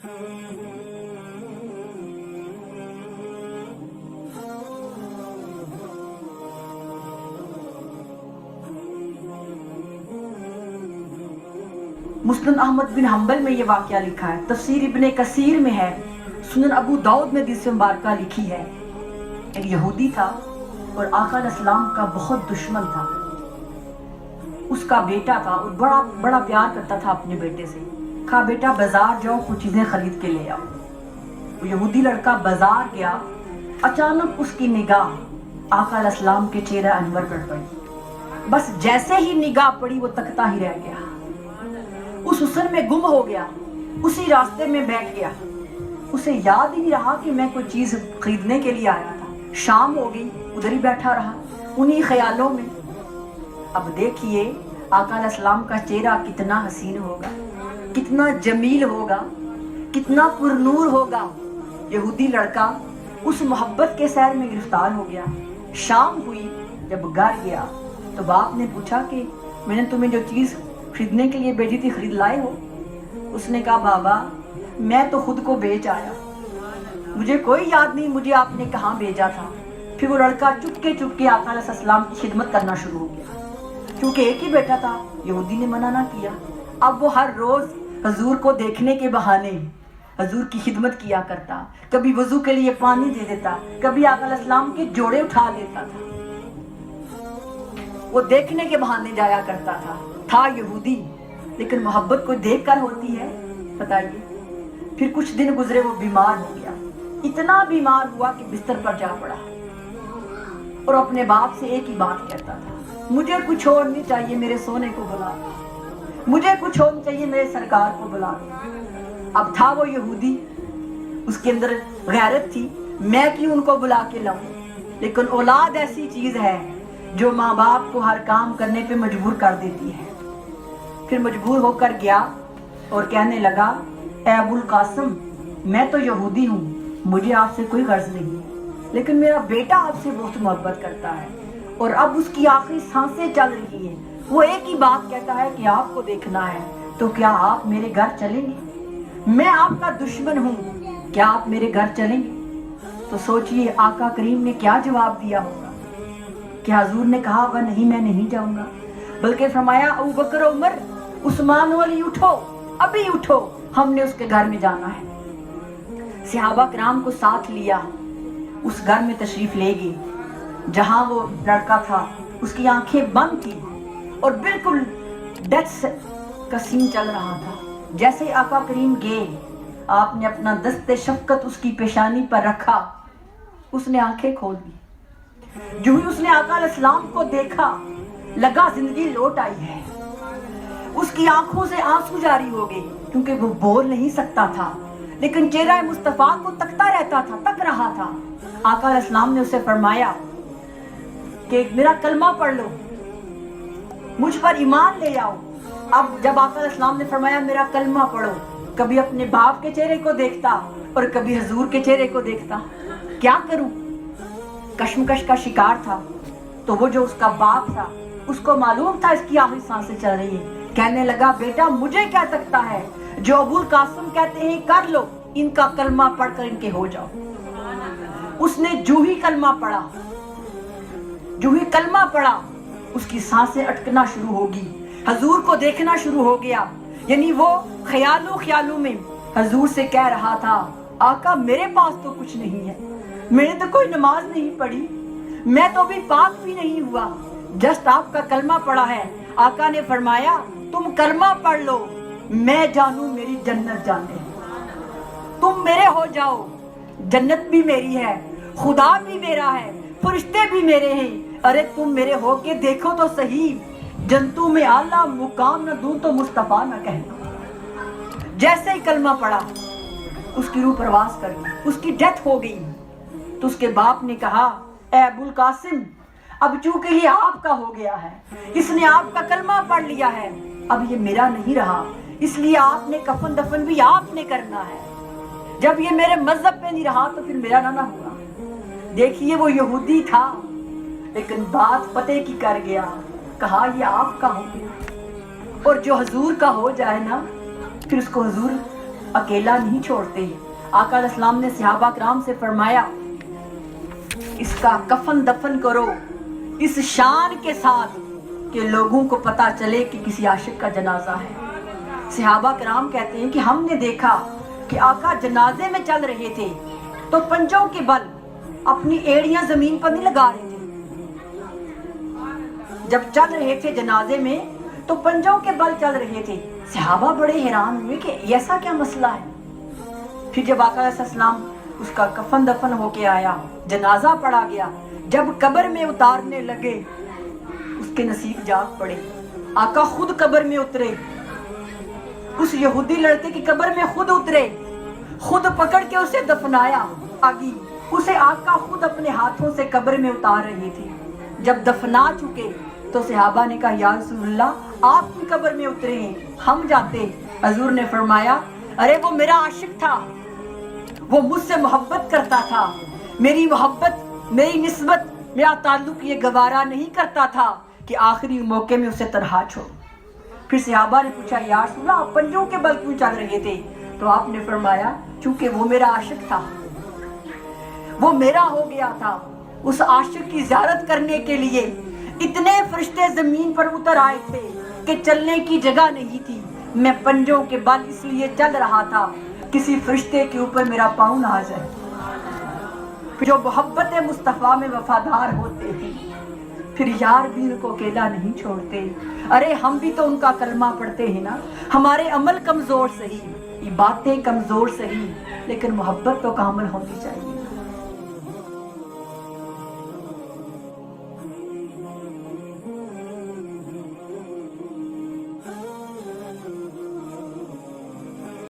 मुस्लिम अहमद बिन humble में ये वाक़या लिखा है, तफसीर इब्ने कसीर में है, सुनन अबू दाऊद में हदीस मुबारका लिखी है। एक यहूदी था और आका अलैहिस्सलाम का बहुत दुश्मन था। उसका बेटा था और बड़ा प्यार करता था अपने बेटे से। कहा बेटा बाजार जाओ, कुछ चीजें खरीद के ले आओ। वो यहूदी लड़का बाजार गया, अचानक उसकी निगाह आका अलैहिस्सलाम के चेहरे अनवर पर पड़ी। बस जैसे ही निगाह पड़ी वो तकता ही रह गया, उस हुस्न में गुम हो गया, उसी रास्ते में बैठ गया। उसे याद ही नहीं रहा कि मैं कोई चीज खरीदने के लिए आया था। शाम हो गई, उधर ही बैठा रहा उन्हीं ख्यालों में। अब देखिए आका अलैहिस्सलाम का चेहरा कितना हसीन होगा, कितना जमील होगा, कितना पुरनूर होगा। यहूदी लड़का उस मोहब्बत के सैर में गिरफ्तार हो गया। शाम हुई, जब घर गया तो बाप ने पूछा कि मैंने तुम्हें जो चीज खरीदने के लिए भेजी थी, खरीद लाए हो? उसने कहा बाबा मैं तो खुद को बेच आया, मुझे कोई याद नहीं मुझे आपने कहाँ भेजा था। फिर वो लड़का चुपके आका अलैहिस्सलाम की खिदमत करना शुरू हो गया। क्योंकि एक ही बेटा था, यहूदी ने मना ना किया। अब वो हर रोज हजूर को देखने के बहाने हजूर की खिदमत किया करता। कभी वजू के लिए पानी दे देता, कभी आका अलैहिस्सलाम के जोड़े उठा देता था। वो देखने के बहाने जाया करता था यहूदी, लेकिन मोहब्बत को देख कर होती है, बताइए। फिर कुछ दिन गुजरे, वो बीमार हो गया। इतना बीमार हुआ कि बिस्तर पर जा पड़ा और अपने बाप से एक ही बात कहता था, मुझे कुछ और नहीं चाहिए, मेरे सोने को बुला दो, मुझे कुछ और नहीं चाहिए, मेरे सरकार को बुला दो। अब था वो यहूदी, उसके अंदर गैरत थी, मैं क्यों उनको बुला के लाऊं। लेकिन औलाद ऐसी चीज है जो माँ बाप को हर काम करने पे मजबूर कर देती है। फिर मजबूर होकर गया और कहने लगा, ए अबुल कासिम मैं तो यहूदी हूँ, मुझे आपसे कोई गर्ज नहीं, लेकिन मेरा बेटा आपसे बहुत मोहब्बत करता है और अब उसकी आखिरी सांसें चल रही है। वो एक ही बात कहता है कि आपको देखना है, तो क्या आप मेरे घर चलेंगे? मैं आपका दुश्मन हूँ, क्या आप मेरे घर चलेंगे? तो सोचिए आका करीम ने क्या जवाब दिया होगा। क्या हुजूर ने कहा होगा नहीं मैं नहीं जाऊंगा, बल्कि फरमाया अबू बकर उमर उस्मान वाली उठो, अभी उठो, हमने उसके घर में जाना है। सहाबा किराम को साथ लिया, उस घर में तशरीफ ले गई जहां वो लड़का था। उसकी आंखें बंद थी और बिल्कुल डेथ का सीन चल रहा था। जैसे ही आका करीम गए, आपने अपना दस्ते शफकत उसकी पेशानी पर रखा, उसने आंखें खोल दी। जो ही उसने आका अलैहिस्सलाम को देखा, लगा जिंदगी लौट आई है। उसकी आंखों से आंसू जारी हो गए, क्योंकि वो बोल नहीं सकता था, लेकिन चेहरा मुस्तफा को तकता रहता था, तक रहा था। आका अलैहिस्सलाम ने उसे फरमाया कि मेरा कलमा पढ़ लो, मुझ पर ईमान ले आओ। अब जब आका अलैहिस्सलाम ने फरमाया मेरा कलमा पढ़ो, कभी अपने बाप के चेहरे को देखता और कभी हुजूर के चेहरे को देखता। क्या करूं, कश्मकश का शिकार था। तो वो जो उसका बाप था, उसको मालूम था इसकी आखिरी सांसें चल रही है। कहने लगा बेटा मुझे क्या तकता है, जो अबुल कासिम कहते हैं कर लो, इनका कलमा पढ़कर इनके हो जाओ। उसने जो ही कलमा पढ़ा, उसकी सांसें अटकना शुरू होगी, हजूर को देखना शुरू हो गया। यानी वो ख्यालों में हजूर से कह रहा था, आका मेरे पास तो कुछ नहीं है, मैंने तो कोई नमाज नहीं पढ़ी, मैं तो भी पाक भी नहीं हुआ, जस्ट आपका कलमा पढ़ा है। आका ने फरमाया तुम कलमा पढ़ लो, मैं जानू मेरी जन्नत जाने, तुम मेरे हो जाओ, जन्नत भी मेरी है, खुदा भी मेरा है, फरिश्ते भी मेरे हैं। अरे तुम मेरे हो के देखो तो सही, जंतु में आला मुकाम न दूं तो मुस्तफा न कहना। जैसे ही कलमा पढ़ा, उसकी रूह परवास कर गई, उसकी डेथ हो गई। तो उसके बाप ने कहा, ए अबुल कासिम अब चूंकि ये आपका हो गया है, इसने आपका कलमा पढ़ लिया है, अब ये मेरा नहीं रहा, इसलिए आपने कफन दफन भी आपने करना है। जब ये मेरे मजहब पे नहीं रहा तो फिर मेरा ना हुआ। देखिए वो यहूदी था, लेकिन बात पते की कर गया, कहा ये आपका हो गया। और जो हजूर का हो जाए ना, फिर उसको हजूर اکیلا نہیں چھوڑتے. آقا علیہ السلام نے صحابہ کرام سے فرمایا اس کا کفن دفن کرو اس شان کے ساتھ کہ لوگوں کو پتا چلے کہ کسی عاشق کا جنازہ ہے. صحابہ کرام کہتے ہیں کہ ہم نے دیکھا کہ آقا جنازے میں چل رہے تھے تو پنجوں کے بل اپنی ایڑیاں زمین پر نہیں لگا رہے تھے. جب چل رہے تھے جنازے میں تو پنجوں کے بل چل رہے تھے. صحابہ بڑے حیران ہوئے کہ ایسا کیا مسئلہ ہے. پھر جب آقا علیہ السلام اس کا کفن دفن ہو کے آیا, جنازہ پڑا گیا, جب قبر میں اتارنے لگے اس کے نصیب جاگ پڑے. آقا خود قبر میں اترے, اس یہودی لڑکے کی قبر میں خود اترے, خود پکڑ کے اسے دفنایا. آگی اسے آقا خود اپنے ہاتھوں سے قبر میں اتار رہے تھے. جب دفنا چکے تو صحابہ نے کہا یا رسول اللہ آپ کی قبر میں اترے ہیں, ہم جاتے. حضور نے فرمایا ارے وہ میرا عاشق تھا, وہ مجھ سے محبت کرتا تھا, میری محبت میری نسبت میرا تعلق یہ گوارا نہیں کرتا تھا کہ آخری موقع میں اسے تنہا چھوڑ. پھر صحابہ نے پوچھا یا رسول اللہ آپ پنجوں کے بل کیوں چل رہے تھے؟ تو آپ نے فرمایا چونکہ وہ میرا عاشق تھا, وہ میرا ہو گیا تھا. اس عاشق کی زیارت کرنے کے لیے اتنے فرشتے زمین پر اتر آئے تھے کہ چلنے کی جگہ نہیں تھی. میں پنجوں کے بل اس لیے چل رہا تھا کسی فرشتے کے اوپر میرا پاؤں نہ آ جائے. جو محبت مصطفیٰ میں وفادار ہوتے ہیں پھر یار بھی ان کو اکیلا نہیں چھوڑتے. ارے ہم بھی تو ان کا کلمہ پڑھتے ہیں نا. ہمارے عمل کمزور سہی, یہ باتیں کمزور سہی, لیکن محبت تو کامل ہونی چاہیے.